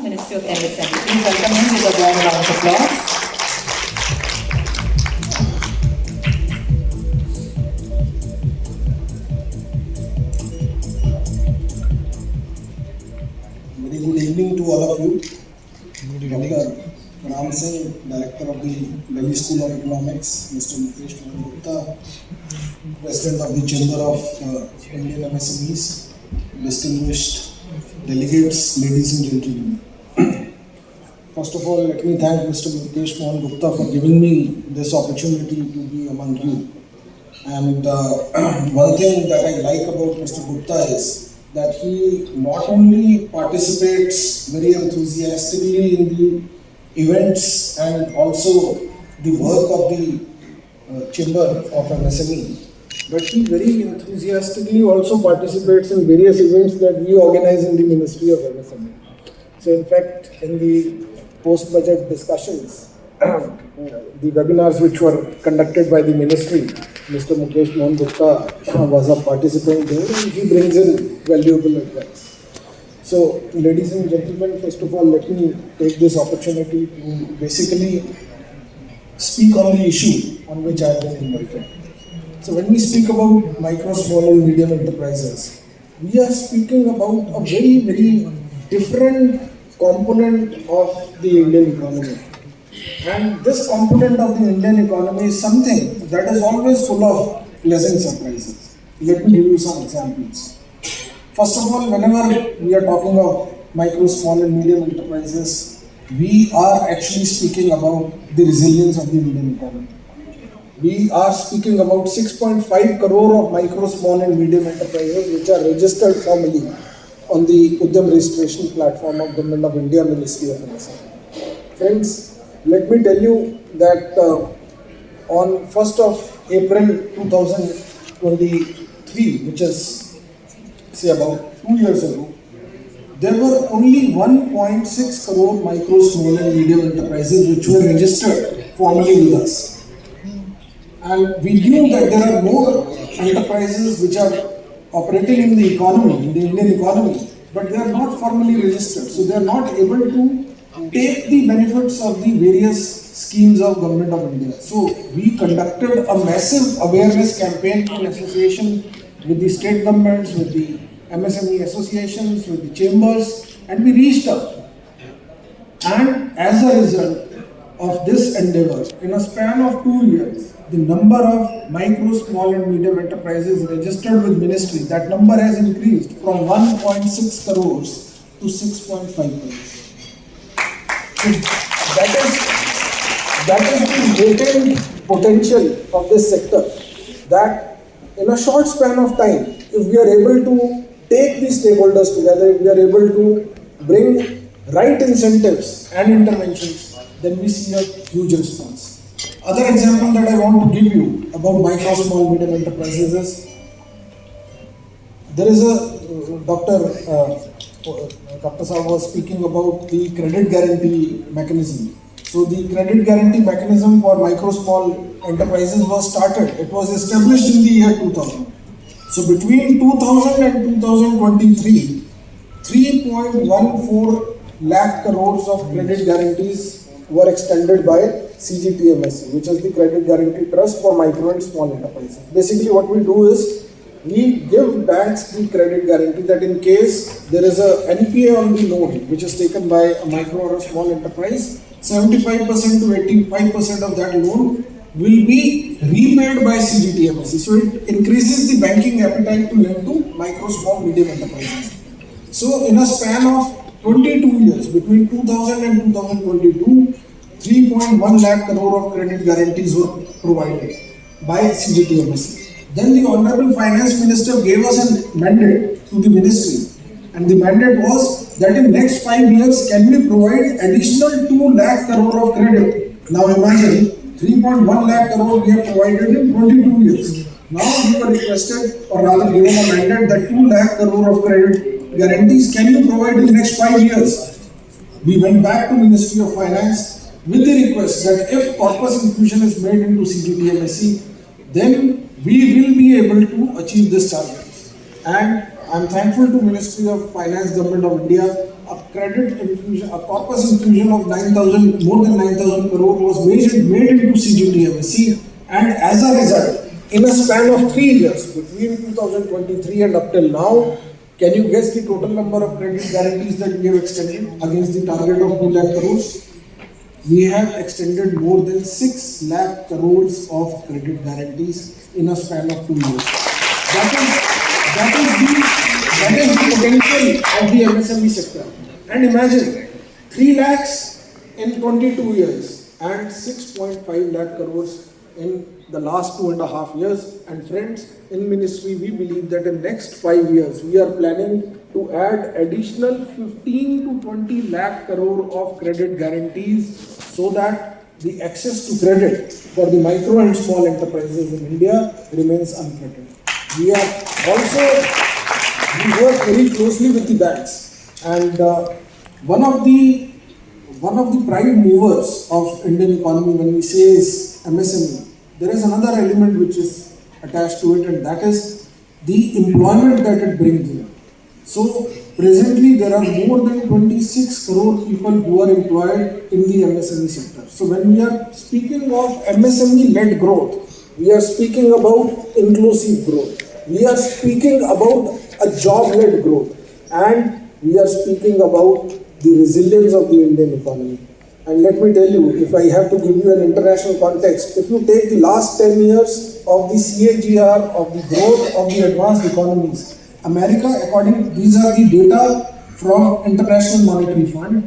Ministry of MSME. Please welcome him with a warm round of applause. Very good evening to all of you. Dr. Ram Singh, Director of the Delhi School of Economics, Mr. Mukesh Gupta, President of the Chamber of Indian MSMEs, distinguished delegates, ladies and gentlemen. First of all, let me thank Mr. Mukesh Gupta for giving me this opportunity to be among you. And one thing that I like about Mr. Gupta is that he not only participates very enthusiastically in the events and also the work of the Chamber of MSME, but he very enthusiastically also participates in various events that we organize in the Ministry of MSME. So in fact, in the post-budget discussions, the webinars which were conducted by the Ministry, Mr. Mukesh Gupta was a participant there and he brings in valuable advice. So, ladies and gentlemen, first of all, let me take this opportunity to basically speak on the issue on which I have been invited. So, when we speak about micro, small and medium enterprises, we are speaking about a very, very different component of the Indian economy. And this component of the Indian economy is something that is always full of pleasant surprises. Let me give you some examples. First of all, whenever we are talking of micro, small and medium enterprises, we are actually speaking about the resilience of the Indian economy. We are speaking about 6.5 crore of micro, small and medium enterprises which are registered formally on the Udyam registration platform of Government of India, Ministry of MSME. Friends, let me tell you that on 1st of April 2023, which is say about 2 years ago, there were only 1.6 crore micro, small and medium enterprises which were registered formally with us. And we knew that there are more enterprises which are operating in the economy, in the Indian economy, but they are not formally registered. So they are not able to take the benefits of the various schemes of Government of India. So we conducted a massive awareness campaign in association with the state governments, with the MSME associations, with the chambers, and we reached out. And as a result of this endeavor, in a span of 2 years, the number of micro, small and medium enterprises registered with Ministry, that number has increased from 1.6 crores to 6.5 crores. So that is the latent potential of this sector, that in a short span of time, if we are able to take these stakeholders together, if we are able to bring right incentives and interventions, then we see a huge response. Other example that I want to give you about micro, small, medium enterprises is, there is a Dr. Saab was speaking about the credit guarantee mechanism. So the credit guarantee mechanism for micro, small enterprises was started. It was established in the year 2000. So between 2000 and 2023, 3.14 lakh crores of credit guarantees were extended by CGTMSE, which is the Credit Guarantee Trust for Micro and Small Enterprises. Basically what we do is, we give banks the credit guarantee that in case there is a NPA on the loan which is taken by a micro or a small enterprise, 75% to 85% of that loan will be repaid by CGTMSE. So it increases the banking appetite to lend to micro, small, medium enterprises. So in a span of 22 years, between 2000 and 2022, 3.1 lakh crore of credit guarantees were provided by CGTMSE. Then the Honorable Finance Minister gave us a mandate to the Ministry, and the mandate was that in next 5 years can we provide additional 2 lakh crore of credit. Now imagine 3.1 lakh crore we have provided in 22 years. Now we were requested, or rather given a mandate, that 2 lakh crore of credit guarantees can you provide in the next 5 years. We went back to Ministry of Finance with the request that if corpus infusion is made into CGTMSE, then we will be able to achieve this target. And I am thankful to Ministry of Finance, Government of India, a credit infusion, a corpus infusion of 9,000, more than 9,000 crore was made into CGTMSE, and as a result, in a span of 3 years, between 2023 and up till now, can you guess the total number of credit guarantees that we have extended against the target of 2 lakh crores? We have extended more than 6 lakh crores of credit guarantees in a span of 2 years. That is the potential of the MSME sector. And imagine 3 lakhs in 22 years and 6.5 lakh crores in the last 2.5 years. And friends, in ministry we believe that in next 5 years we are planning to add additional 15 to 20 lakh crore of credit guarantees so that the access to credit for the micro and small enterprises in India remains unthreatened. We work very closely with the banks, and one of the prime movers of Indian economy when we say is MSME, there is another element which is attached to it, and that is the employment that it brings in. So presently there are more than 26 crore people who are employed in the MSME sector. So when we are speaking of MSME-led growth, we are speaking about inclusive growth. We are speaking about a job-led growth, and we are speaking about the resilience of the Indian economy. And let me tell you, if I have to give you an international context, if you take the last 10 years of the CAGR of the growth of the advanced economies, America, these are the data from International Monetary Fund.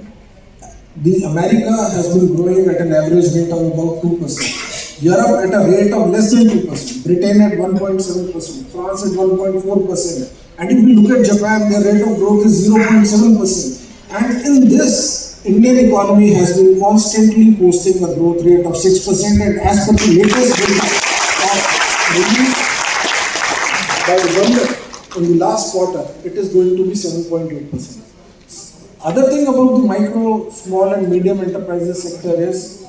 The America has been growing at an average rate of about 2%. Europe at a rate of less than 2%. Britain at 1.7%. France at 1.4%. And if we look at Japan, their rate of growth is 0.7%. And in this, Indian economy has been constantly posting a growth rate of 6%, and as per the latest data released by the government in the last quarter, it is going to be 7.8%. Other thing about the micro, small and medium enterprises sector is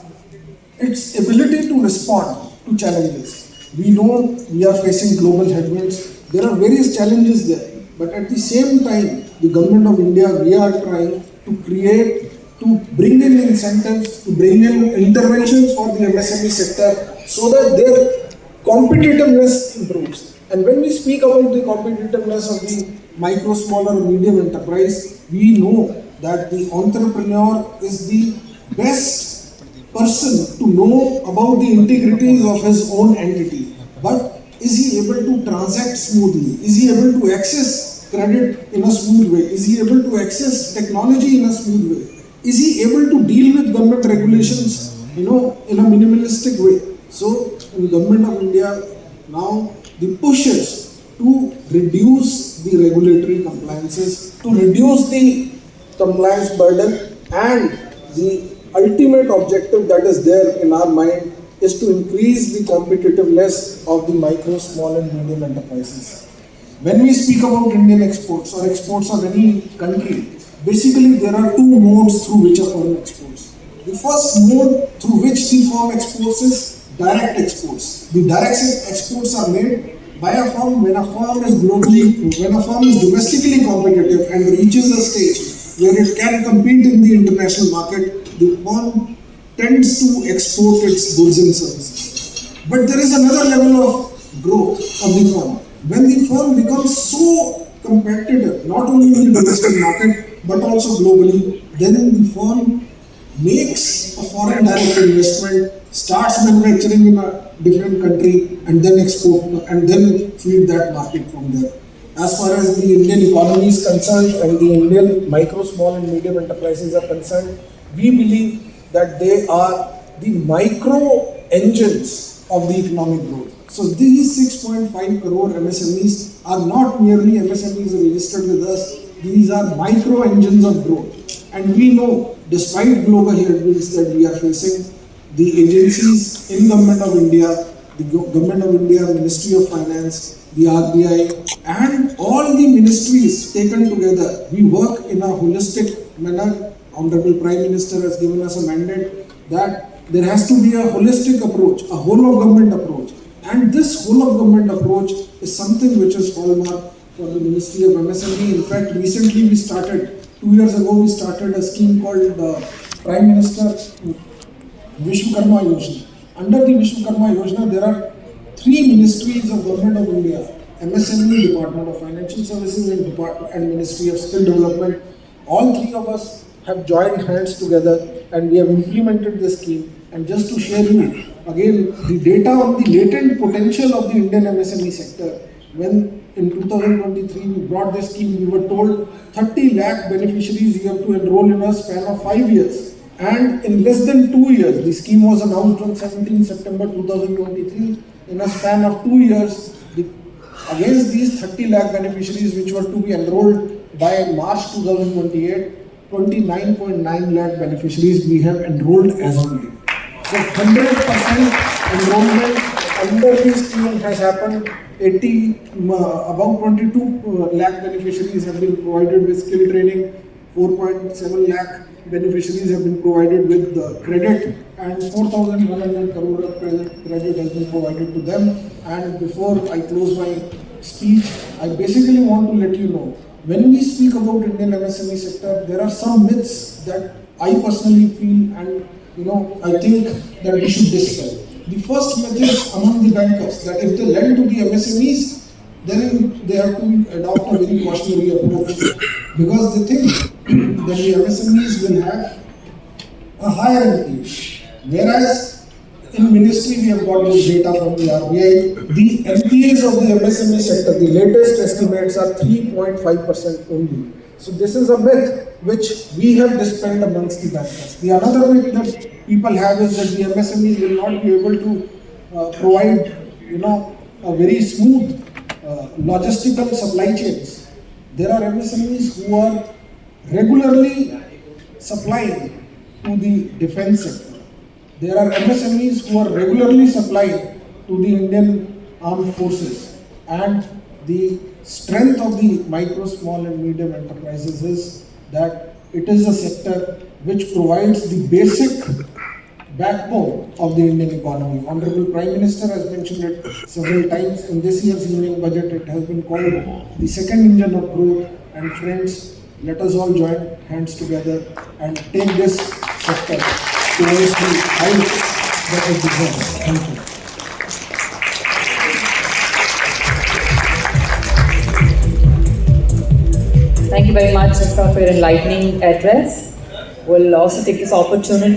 its ability to respond to challenges. We know we are facing global headwinds. There are various challenges there, but at the same time, the government of India, we are trying to bring in incentives, to bring in interventions for the MSME sector so that their competitiveness improves. And when we speak about the competitiveness of the micro, small or medium enterprise, we know that the entrepreneur is the best person to know about the integrities of his own entity. But is he able to transact smoothly? Is he able to access credit in a smooth way? Is he able to access technology in a smooth way? Is he able to deal with government regulations, in a minimalistic way? So, in the government of India, now the push is to reduce the regulatory compliances, to reduce the compliance burden, and the ultimate objective that is there in our mind is to increase the competitiveness of the micro, small and medium enterprises. When we speak about Indian exports or exports of any country, basically there are two modes through which a firm exports. The first mode through which the firm exports is direct exports. The direct exports are made by a firm when a firm is domestically competitive and reaches a stage where it can compete in the international market. The firm tends to export its goods and services. But there is another level of growth of the firm. When the firm becomes so competitive, not only in the domestic market, but also globally, then the firm makes a foreign direct investment, starts manufacturing in a different country, and then export, and then feed that market from there. As far as the Indian economy is concerned and the Indian micro, small and medium enterprises are concerned, we believe that they are the micro engines of the economic growth. So these 6.5 crore MSMEs are not merely MSMEs registered with us, these are micro engines of growth. And we know, despite global headwinds that we are facing, the agencies in Government of India, the Government of India, Ministry of Finance, the RBI, and all the ministries taken together, we work in a holistic manner. Honorable Prime Minister has given us a mandate that there has to be a holistic approach, a whole of government approach. And this whole of government approach is something which is hallmark for the Ministry of MSME. In fact, recently we started 2 years ago we started a scheme called Prime Minister Vishwakarma Yojana. Under the Vishwakarma Yojana, there are 3 ministries of Government of India: MSME, Department of Financial Services, and Ministry of Skill Development. All 3 of us have joined hands together and we have implemented this scheme. And just to share you again the data on the latent potential of the Indian MSME sector, when in 2023 we brought this scheme, we were told 30 lakh beneficiaries you have to enroll in a span of 5 years. And in less than 2 years, the scheme was announced on 17 September 2023. In a span of 2 years, against these 30 lakh beneficiaries which were to be enrolled by March 2028, 29.9 lakh beneficiaries we have enrolled as on date. So 100% enrollment under this scheme has happened. About 22 lakh beneficiaries have been provided with skill training, 4.7 lakh beneficiaries have been provided with credit, and 4,100 crore of credit has been provided to them. And before I close my speech, I basically want to let you know, when we speak about Indian MSME sector, there are some myths that I personally feel and I think that we should dispel. The first myth is among the bankers that if they lend to the MSMEs, then they have to adopt a very cautionary approach, because they think that the MSMEs will have a higher NPA. Whereas in ministry we have got this data from the RBI, the NPAs of the MSME sector, the latest estimates are 3.5% only. So this is a myth which we have dispelled amongst the bankers. The another myth that people have is that the MSMEs will not be able to provide, a very smooth logistical supply chains. There are MSMEs who are regularly supplying to the defense sector. There are MSMEs who are regularly supplying to the Indian armed forces. And the strength of the micro, small and medium enterprises is that it is a sector which provides the basic backbone of the Indian economy. Honorable Prime Minister has mentioned it several times. In this year's union budget, it has been called the second engine of growth. And friends, let us all join hands together and take this sector towards the heights that it deserves. Thank you. Thank you very much, sir, for your enlightening address. We'll also take this opportunity